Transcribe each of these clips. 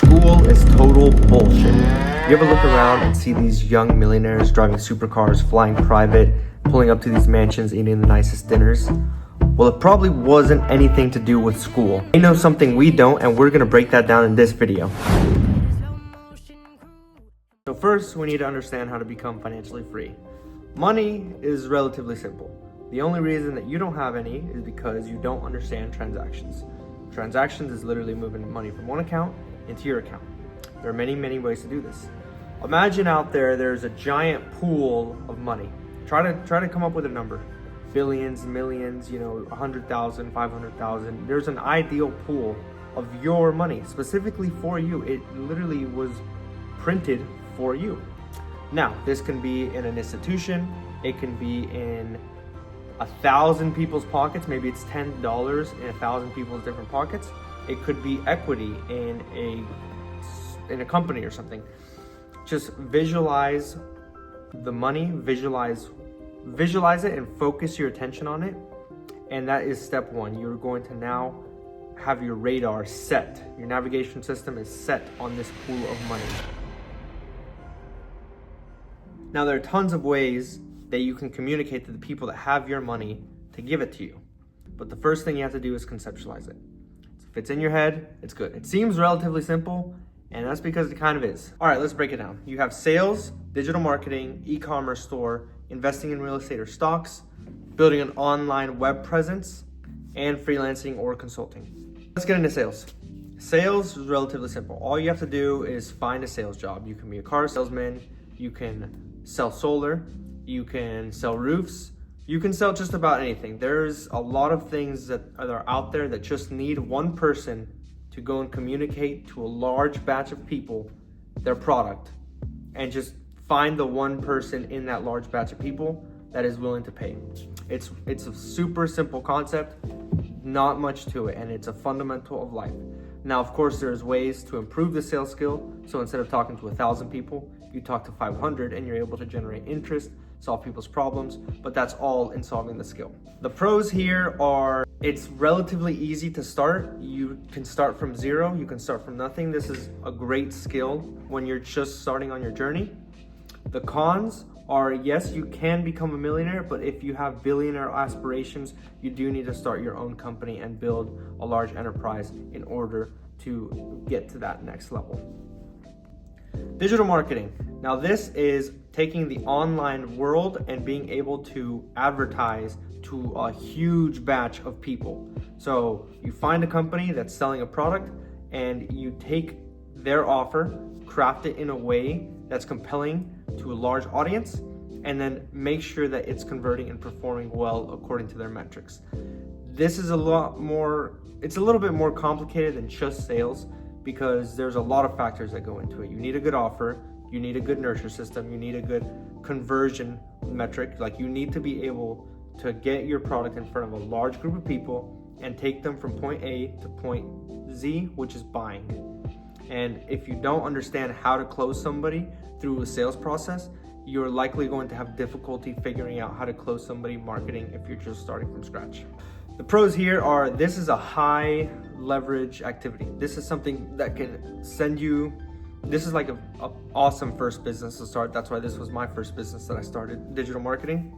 School is total bullshit. You ever look around and see these young millionaires driving supercars, flying private, pulling up to these mansions, eating the nicest dinners? Well, it probably wasn't anything to do with school. They know something we don't, and we're gonna break that down in this video. So first, we need to understand how to become financially free. Money is relatively simple. The only reason that you don't have any is because you don't understand transactions. Transactions is literally moving money from one account into your account. There are many, many ways to do this. Imagine out there's a giant pool of money. Try to come up with a number. Billions, millions, 100,000, 500,000. There's an ideal pool of your money specifically for you. It literally was printed for you. Now, this can be in an institution. It can be in 1,000 people's pockets. Maybe it's $10 in 1,000 people's different pockets. It could be equity in a company or something. Just visualize the money, visualize it and focus your attention on it. And that is step one. You're going to now have your radar set. Your navigation system is set on this pool of money. Now, there are tons of ways that you can communicate to the people that have your money to give it to you. But the first thing you have to do is conceptualize it. If it's in your head, it's good. It seems relatively simple, and that's because it kind of is. All right, let's break it down. You have sales, digital marketing, e-commerce store, investing in real estate or stocks, building an online web presence, and freelancing or consulting. Let's get into sales. Sales is relatively simple. All you have to do is find a sales job. You can be a car salesman, you can sell solar, you can sell roofs, you can sell just about anything. There's a lot of things that are out there that just need one person to go and communicate to a large batch of people their product, and just find the one person in that large batch of people that is willing to pay. It's a super simple concept, not much to it, and it's a fundamental of life. Now, of course, there's ways to improve the sales skill. So instead of talking to 1,000 people, you talk to 500 and you're able to generate interest, solve people's problems, but that's all in solving the skill. The pros here are it's relatively easy to start. You can start from zero, you can start from nothing. This is a great skill when you're just starting on your journey. The cons are, yes, you can become a millionaire, but if you have billionaire aspirations, you do need to start your own company and build a large enterprise in order to get to that next level. Digital marketing. Now, this is taking the online world and being able to advertise to a huge batch of people. So you find a company that's selling a product and you take their offer, craft it in a way that's compelling to a large audience, and then make sure that it's converting and performing well according to their metrics. This is it's a little bit more complicated than just sales, because there's a lot of factors that go into it. You need a good offer, you need a good nurture system, you need a good conversion metric. Like, you need to be able to get your product in front of a large group of people and take them from point A to point Z, which is buying. And if you don't understand how to close somebody through a sales process, you're likely going to have difficulty figuring out how to close somebody marketing if you're just starting from scratch. The pros here are, this is a high leverage activity. This is something that can send you, this is like a awesome first business to start. That's why this was my first business that I started, digital marketing.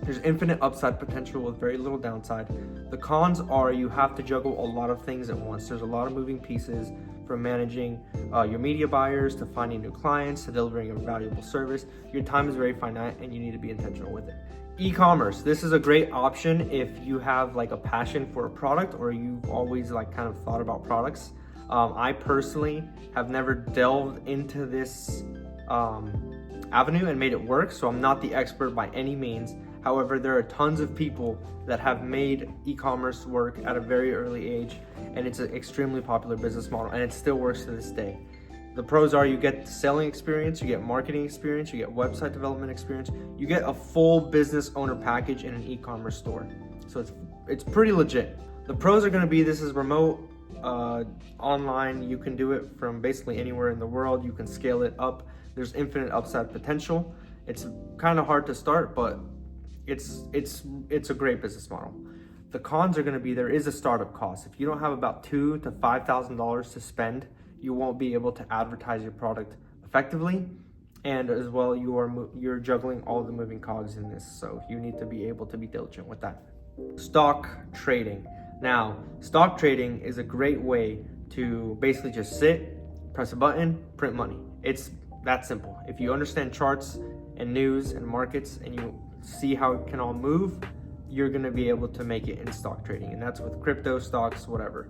There's infinite upside potential with very little downside. The cons are you have to juggle a lot of things at once. There's a lot of moving pieces, from managing your media buyers to finding new clients to delivering a valuable service. Your time is very finite and you need to be intentional with it. E-commerce. This is a great option if you have like a passion for a product, or you've always kind of thought about products. I personally have never delved into this avenue and made it work, so I'm not the expert by any means. However, there are tons of people that have made e-commerce work at a very early age, and it's an extremely popular business model, and it still works to this day. The pros are you get selling experience, you get marketing experience, you get website development experience, you get a full business owner package in an e-commerce store. So it's pretty legit. The pros are going to be, this is remote, online. You can do it from basically anywhere in the world. You can scale it up. There's infinite upside potential. It's kind of hard to start, but it's a great business model. The cons are going to be, there is a startup cost. If you don't have about $2,000 to $5,000 to spend you won't be able to advertise your product effectively. And as well, you're juggling all the moving cogs in this, so you need to be able to be diligent with that. Stock trading. Now, stock trading is a great way to basically just sit, press a button, print money. It's that simple. If you understand charts and news and markets and you see how it can all move, you're gonna be able to make it in stock trading, and that's with crypto, stocks, whatever.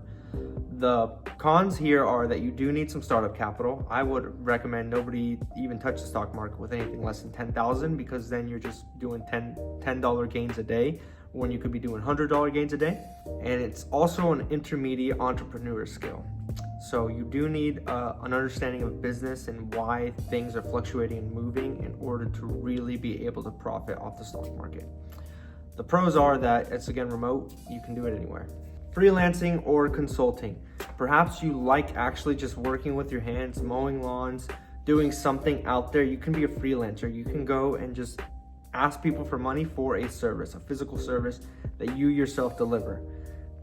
The cons here are that you do need some startup capital. I would recommend nobody even touch the stock market with anything less than 10,000, because then you're just doing $10 gains a day when you could be doing $100 gains a day. And it's also an intermediate entrepreneur skill. So you do need an understanding of business and why things are fluctuating and moving in order to really be able to profit off the stock market. The pros are that it's, again, remote. You can do it anywhere. Freelancing or consulting. Perhaps you like actually just working with your hands, mowing lawns, doing something out there. You can be a freelancer. You can go and just ask people for money for a service, a physical service that you yourself deliver.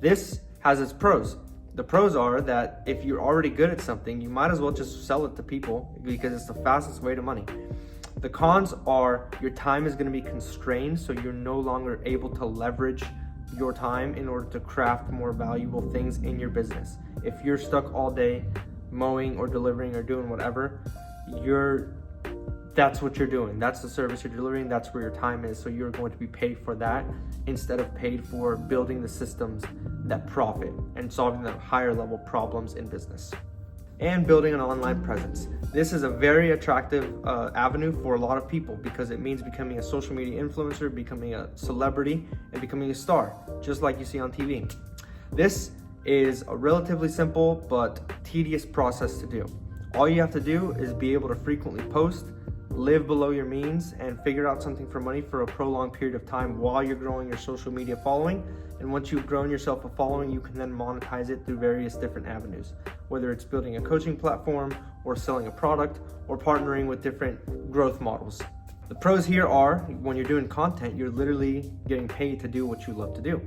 This has its pros. The pros are that if you're already good at something, you might as well just sell it to people, because it's the fastest way to money. The cons are your time is going to be constrained, so you're no longer able to leverage your time in order to craft more valuable things in your business. If you're stuck all day mowing or delivering or doing whatever, that's what you're doing. That's the service you're delivering. That's where your time is. So you're going to be paid for that instead of paid for building the systems that profit and solving the higher level problems in business. And building an online presence. This is a very attractive avenue for a lot of people, because it means becoming a social media influencer, becoming a celebrity, and becoming a star, just like you see on TV. This is a relatively simple but tedious process to do. All you have to do is be able to frequently post, live below your means, and figure out something for money for a prolonged period of time while you're growing your social media following. And once you've grown yourself a following, you can then monetize it through various different avenues, whether it's building a coaching platform or selling a product or partnering with different growth models. The pros here are, when you're doing content, you're literally getting paid to do what you love to do.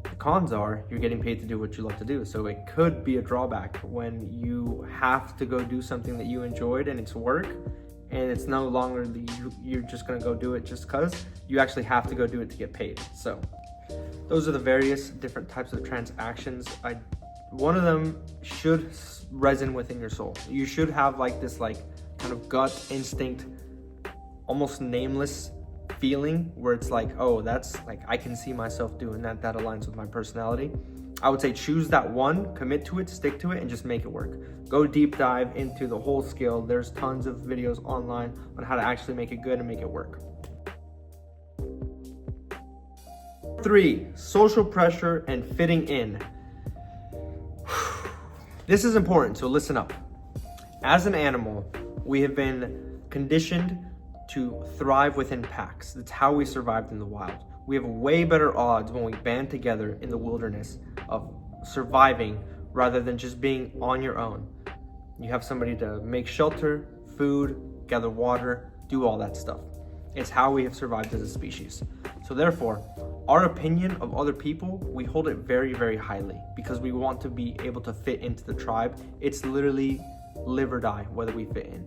The cons are, you're getting paid to do what you love to do. So it could be a drawback when you have to go do something that you enjoyed and it's work, and it's no longer you're just gonna go do it just cause. You actually have to go do it to get paid. So those are the various different types of transactions. One of them should resonate within your soul. You should have this kind of gut instinct, almost nameless feeling where it's oh, that's I can see myself doing that. That aligns with my personality. I would say choose that one, commit to it, stick to it, and just make it work. Go deep dive into the whole skill. There's tons of videos online on how to actually make it good and make it work. 3, social pressure and fitting in. This is important, so listen up. As an animal, we have been conditioned to thrive within packs. That's how we survived in the wild. We have way better odds when we band together in the wilderness of surviving rather than just being on your own. You have somebody to make shelter, food, gather water, do all that stuff. It's how we have survived as a species. So therefore, our opinion of other people, we hold it very, very highly because we want to be able to fit into the tribe. It's literally live or die whether we fit in.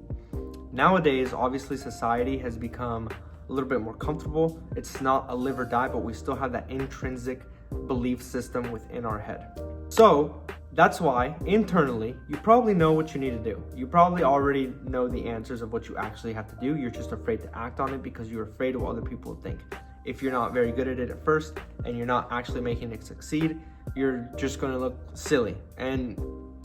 Nowadays, obviously society has become a little bit more comfortable. It's not a live or die, but we still have that intrinsic belief system within our head. So that's why internally, you probably know what you need to do. You probably already know the answers of what you actually have to do. You're just afraid to act on it because you're afraid of what other people will think. If you're not very good at it at first and you're not actually making it succeed, you're just going to look silly. And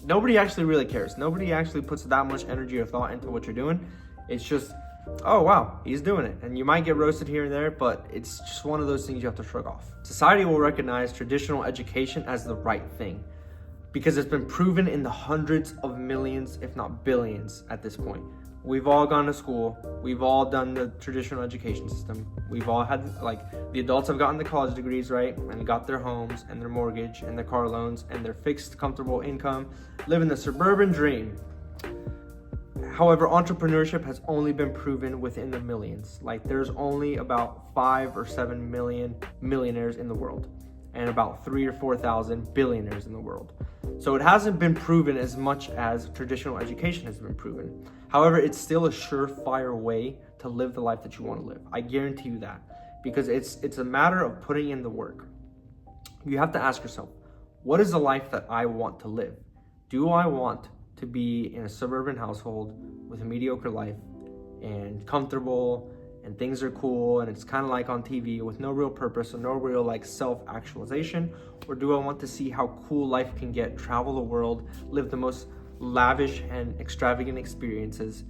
nobody actually really cares. Nobody actually puts that much energy or thought into what you're doing. It's just, oh wow, he's doing it. And you might get roasted here and there, but it's just one of those things you have to shrug off. Society will recognize traditional education as the right thing because it's been proven in the hundreds of millions, if not billions at this point. We've all gone to school. We've all done the traditional education system. We've all had, the adults have gotten the college degrees, right? And got their homes and their mortgage and their car loans and their fixed, comfortable income, living the suburban dream. However, entrepreneurship has only been proven within the millions. There's only about 5 or 7 million millionaires in the world. and about 3 or 4,000 billionaires in the world. So it hasn't been proven as much as traditional education has been proven. However, it's still a surefire way to live the life that you want to live. I guarantee you that, because it's a matter of putting in the work. You have to ask yourself, what is the life that I want to live? Do I want to be in a suburban household with a mediocre life and comfortable and things are cool and it's kind of like on TV with no real purpose or no real like self-actualization? Or do I want to see how cool life can get, travel the world, live the most lavish and extravagant experiences,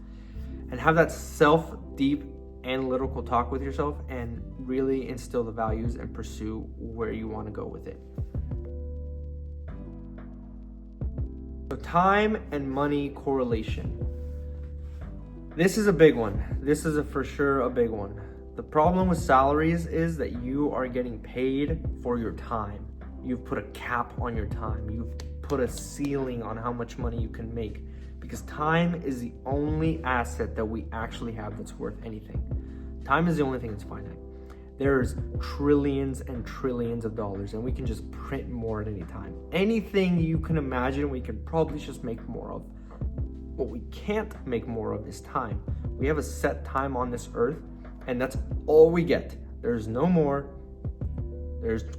and have that deep analytical talk with yourself and really instill the values and pursue where you want to go with it? So time and money correlation. This is a big one. This is for sure a big one. The problem with salaries is that you are getting paid for your time. You've put a cap on your time. You've put a ceiling on how much money you can make, because time is the only asset that we actually have that's worth anything. Time is the only thing that's finite. There's trillions and trillions of dollars, and we can just print more at any time. Anything you can imagine, we could probably just make more of. What we can't make more of is time. We have a set time on this earth, and that's all we get. There's no more.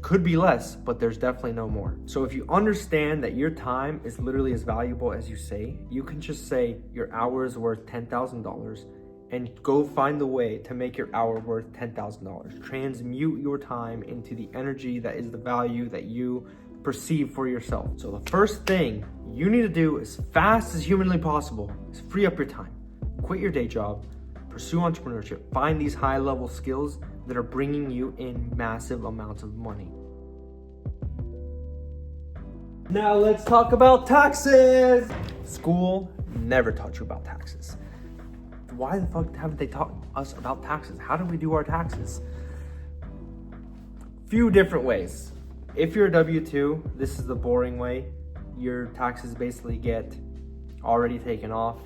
Could be less, but there's definitely no more. So if you understand that your time is literally as valuable as you say, you can just say your hour is worth $10,000 and go find the way to make your hour worth $10,000. Transmute your time into the energy that is the value that you perceive for yourself. So the first thing you need to do as fast as humanly possible is free up your time. Quit your day job, pursue entrepreneurship, find these high-level skills that are bringing you in massive amounts of money. Now let's talk about taxes. School never taught you about taxes. Why the fuck haven't they taught us about taxes? How do we do our taxes? Few different ways. If you're a W-2, this is the boring way. Your taxes basically get already taken off.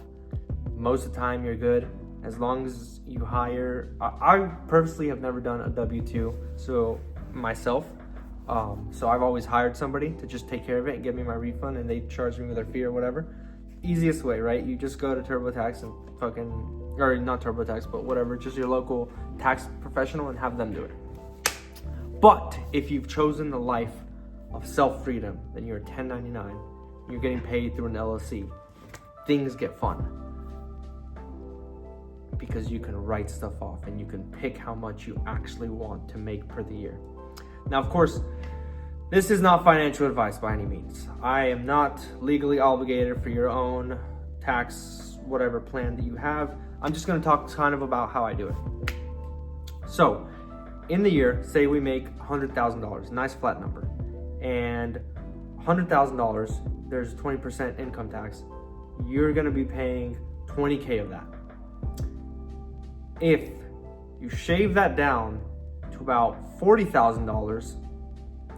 Most of the time you're good. As long as you hire, I purposely have never done a W-2 so myself. So I've always hired somebody to just take care of it and give me my refund, and they charge me with their fee or whatever. Easiest way, right? You just go to TurboTax and or not TurboTax, but whatever, just your local tax professional, and have them do it. But if you've chosen the life of self-freedom, then you're a 1099, you're getting paid through an LLC, things get fun. Because you can write stuff off and you can pick how much you actually want to make per the year. Now, of course, this is not financial advice by any means. I am not legally obligated for your own tax, whatever plan that you have. I'm just gonna talk kind of about how I do it. So, in the year, say we make $100,000, nice flat number, and $100,000, there's 20% income tax. You're gonna be paying 20K of that. If you shave that down to about $40,000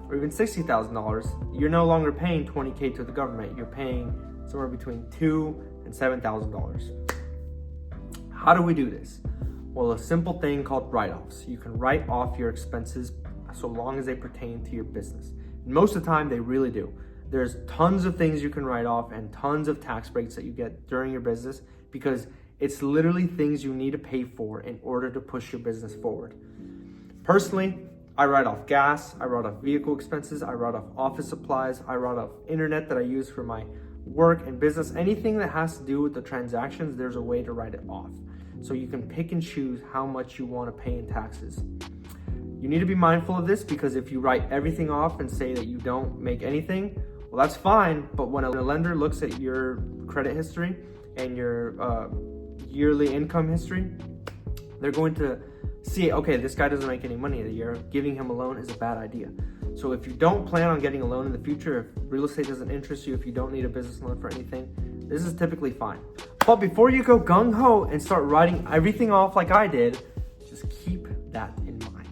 or even $60,000, you're no longer paying 20K to the government. You're paying somewhere between $2,000 and $7,000. How do we do this? Well, a simple thing called write-offs. You can write off your expenses so long as they pertain to your business. And most of the time, they really do. There's tons of things you can write off and tons of tax breaks that you get during your business, because it's literally things you need to pay for in order to push your business forward. Personally, I write off gas, I write off vehicle expenses, I write off office supplies, I write off internet that I use for my work and business. Anything that has to do with the transactions, there's a way to write it off. So you can pick and choose how much you want to pay in taxes. You need to be mindful of this, because if you write everything off and say that you don't make anything, well, that's fine. But when a lender looks at your credit history and your yearly income history, they're going to see, okay, this guy doesn't make any money in a year. Giving him a loan is a bad idea. So if you don't plan on getting a loan in the future, if real estate doesn't interest you, if you don't need a business loan for anything, this is typically fine. But before you go gung-ho and start writing everything off like I did, just keep that in mind.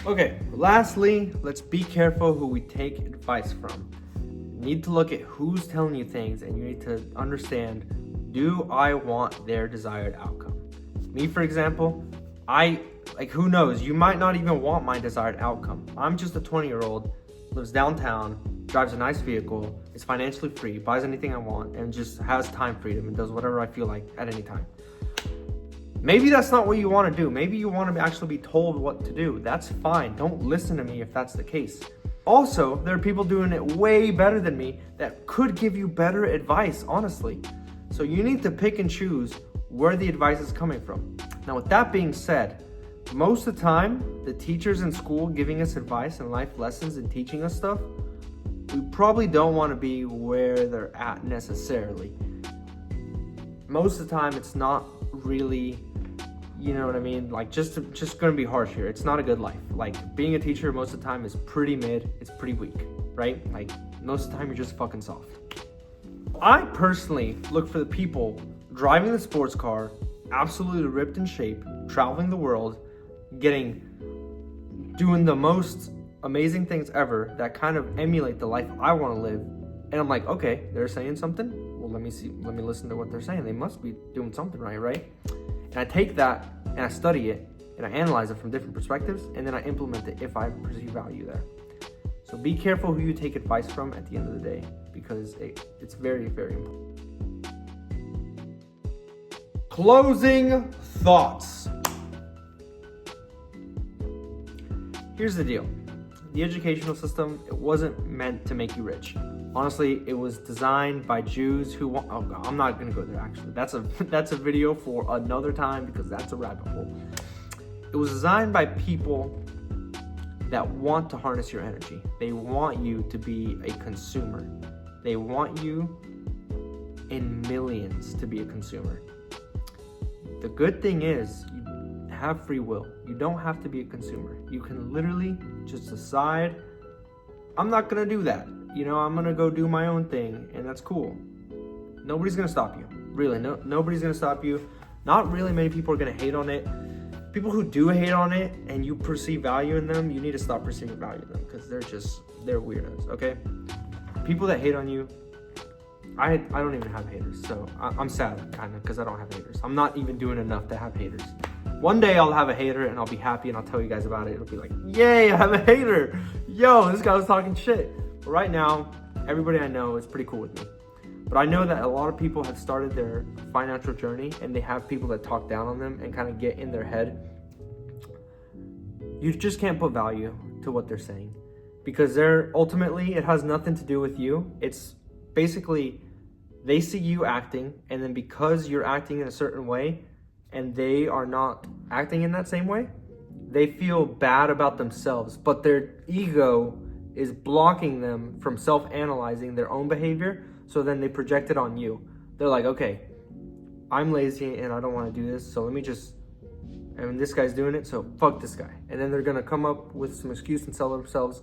Okay, lastly, let's be careful who we take advice from. You need to look at who's telling you things, and you need to understand, do I want their desired outcome? Me, for example, I Like, who knows? You might not even want my desired outcome. I'm just a 20-year-old, lives downtown, drives a nice vehicle, is financially free, buys anything I want, and just has time freedom and does whatever I feel like at any time. Maybe that's not what you want to do. Maybe you want to actually be told what to do. That's fine. Don't listen to me if that's the case. Also, there are people doing it way better than me that could give you better advice, honestly. So you need to pick and choose where the advice is coming from. Now, with that being said, most of the time, the teachers in school giving us advice and life lessons and teaching us stuff, we probably don't want to be where they're at necessarily. Most of the time, it's not really, you know what I mean? Like, just gonna be harsh here. It's not a good life. Like, being a teacher most of the time is pretty mid. It's pretty weak, right? Like, most of the time, you're just fucking soft. I personally look for the people driving the sports car, absolutely ripped in shape, traveling the world, doing the most amazing things ever that kind of emulate the life I want to live. And I'm like, okay, they're saying something. Well, let me listen to what they're saying. They must be doing something right? And I take that and I study it and I analyze it from different perspectives, and then I implement it if I perceive value there. So be careful who you take advice from at the end of the day, because it's very, very important. Closing thoughts. Here's the deal. The educational system, it wasn't meant to make you rich. Honestly, it was designed by Jews who want, oh God, I'm not gonna go there actually. That's a video for another time, because that's a rabbit hole. It was designed by people that want to harness your energy. They want you to be a consumer. They want you in millions to be a consumer. The good thing is you have free will. You don't have to be a consumer. You can literally just decide, I'm not gonna do that. You know, I'm gonna go do my own thing, and that's cool. Nobody's gonna stop you. Really, nobody's gonna stop you. Not really many people are gonna hate on it. People who do hate on it and you perceive value in them, you need to stop perceiving value in them, because they're weirdos, okay? People that hate on you, I don't even have haters, so I'm sad, kind of, because I don't have haters. I'm not even doing enough to have haters. One day I'll have a hater and I'll be happy and I'll tell you guys about it. It'll be like, yay, I have a hater. Yo, this guy was talking shit. But right now, everybody I know is pretty cool with me. But I know that a lot of people have started their financial journey and they have people that talk down on them and kind of get in their head. You just can't put value to what they're saying, because ultimately, it has nothing to do with you. It's basically, they see you acting, and then because you're acting in a certain way and they are not acting in that same way, they feel bad about themselves, but their ego is blocking them from self-analyzing their own behavior. So then they project it on you. They're like, okay, I'm lazy and I don't want to do this, so and this guy's doing it, so fuck this guy. And then they're gonna come up with some excuse and sell themselves.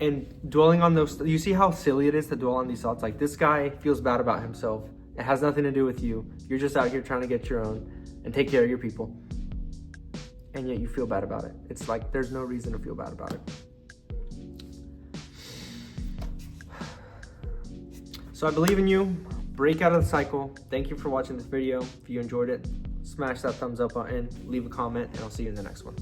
And dwelling on those, you see how silly it is to dwell on these thoughts? Like, this guy feels bad about himself. It has nothing to do with you. You're just out here trying to get your own and take care of your people. And yet you feel bad about it. It's like, there's no reason to feel bad about it. So I believe in you. Break out of the cycle. Thank you for watching this video. If you enjoyed it, smash that thumbs up button, leave a comment, and I'll see you in the next one.